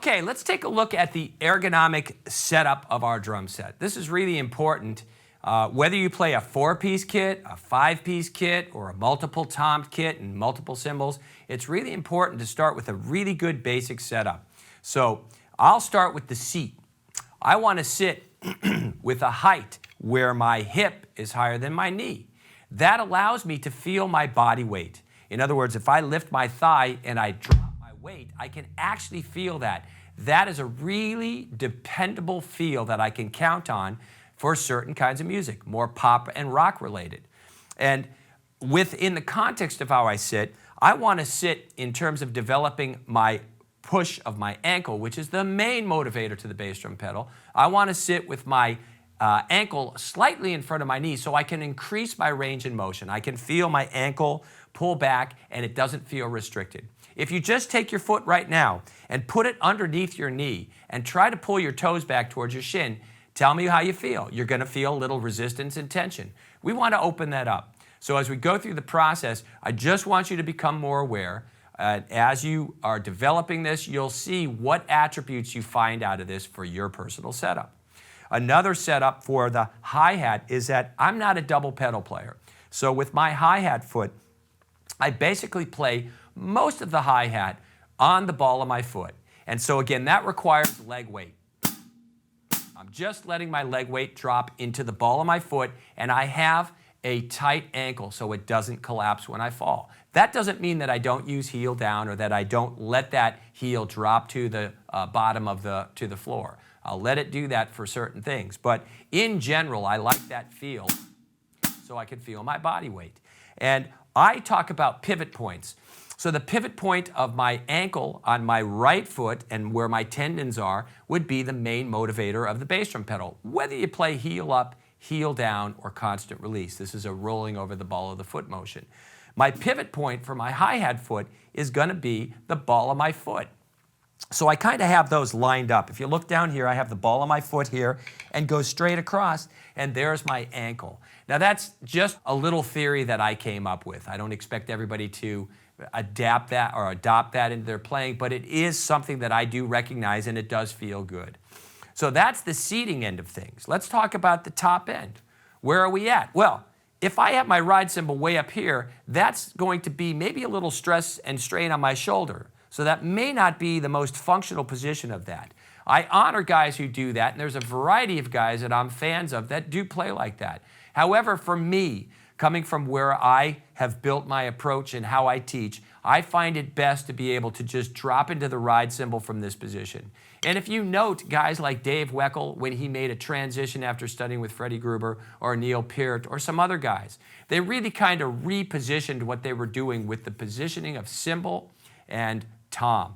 Okay, let's take a look at the ergonomic setup of our drum set. This is really important. Whether you play a 4-piece kit, a 5-piece kit, or a multiple tomed kit and multiple cymbals, it's really important to start with a really good basic setup. So I'll start with the seat. I want to sit with a height where my hip is higher than my knee. That allows me to feel my body weight. In other words, if I lift my thigh and I drop my weight, I can actually feel that. That is a really dependable feel that I can count on for certain kinds of music, more pop and rock related. And within the context of how I sit, I want to sit in terms of developing my push of my ankle, which is the main motivator to the bass drum pedal. I want to sit with my ankle slightly in front of my knee so I can increase my range in motion. I can feel my ankle pull back and it doesn't feel restricted. If you just take your foot right now and put it underneath your knee and try to pull your toes back towards your shin, tell me how you feel. You're going to feel a little resistance and tension. We want to open that up. So as we go through the process, I just want you to become more aware. As you are developing this, you'll see what attributes you find out of this for your personal setup. Another setup for the hi-hat is that I'm not a double pedal player. So with my hi-hat foot, I basically play most of the hi-hat on the ball of my foot. And so again, that requires leg weight. I'm just letting my leg weight drop into the ball of my foot, and I have a tight ankle so it doesn't collapse when I fall. That doesn't mean that I don't use heel down or that I don't let that heel drop to the bottom of the floor. I'll let it do that for certain things. But in general, I like that feel so I can feel my body weight. And I talk about pivot points. So the pivot point of my ankle on my right foot and where my tendons are would be the main motivator of the bass drum pedal, whether you play heel up, heel down, or constant release. This is a rolling over the ball of the foot motion. My pivot point for my hi-hat foot is going to be the ball of my foot. So I kind of have those lined up. If you look down here, I have the ball of my foot here and go straight across, and there's my ankle. Now that's just a little theory that I came up with. I don't expect everybody to adapt that or adopt that into their playing, but it is something that I do recognize and it does feel good. So that's the seating end of things. Let's talk about the top end. Where are we at? Well, if I have my ride cymbal way up here, that's going to be maybe a little stress and strain on my shoulder. So that may not be the most functional position of that. I honor guys who do that, and there's a variety of guys that I'm fans of that do play like that. However, for me, coming from where I have built my approach and how I teach, I find it best to be able to just drop into the ride cymbal from this position. And if you note guys like Dave Weckl, when he made a transition after studying with Freddie Gruber or Neil Peart or some other guys, they really kind of repositioned what they were doing with the positioning of cymbal and tom.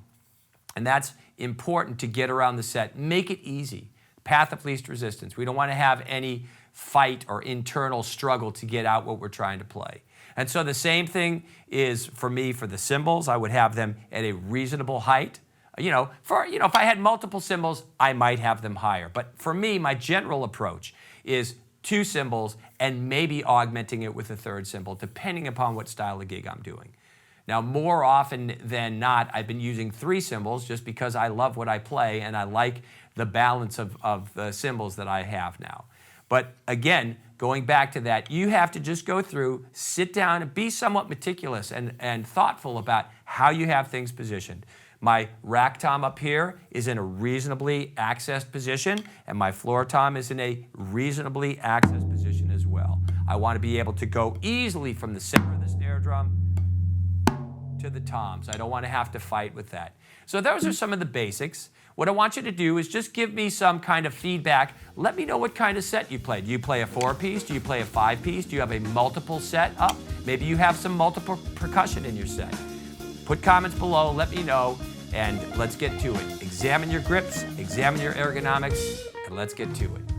And that's important to get around the set. Make it easy. Path of least resistance. We don't want to have any fight or internal struggle to get out what we're trying to play. And so the same thing is for me for the cymbals. I would have them at a reasonable height. If I had multiple cymbals, I might have them higher. But for me, my general approach is 2 cymbals and maybe augmenting it with a 3rd cymbal, depending upon what style of gig I'm doing. Now, more often than not, I've been using 3 cymbals just because I love what I play and I like the balance of the cymbals that I have now. But again, going back to that, you have to just go through, sit down, and be somewhat meticulous and thoughtful about how you have things positioned. My rack tom up here is in a reasonably accessed position, and my floor tom is in a reasonably accessed position as well. I want to be able to go easily from the center of the snare drum to the toms. I don't want to have to fight with that. So those are some of the basics. What I want you to do is just give me some kind of feedback. Let me know what kind of set you play. Do you play a 4-piece? Do you play a 5-piece? Do you have a multiple set up? Maybe you have some multiple percussion in your set. Put comments below, let me know, and let's get to it. Examine your grips, examine your ergonomics, and let's get to it.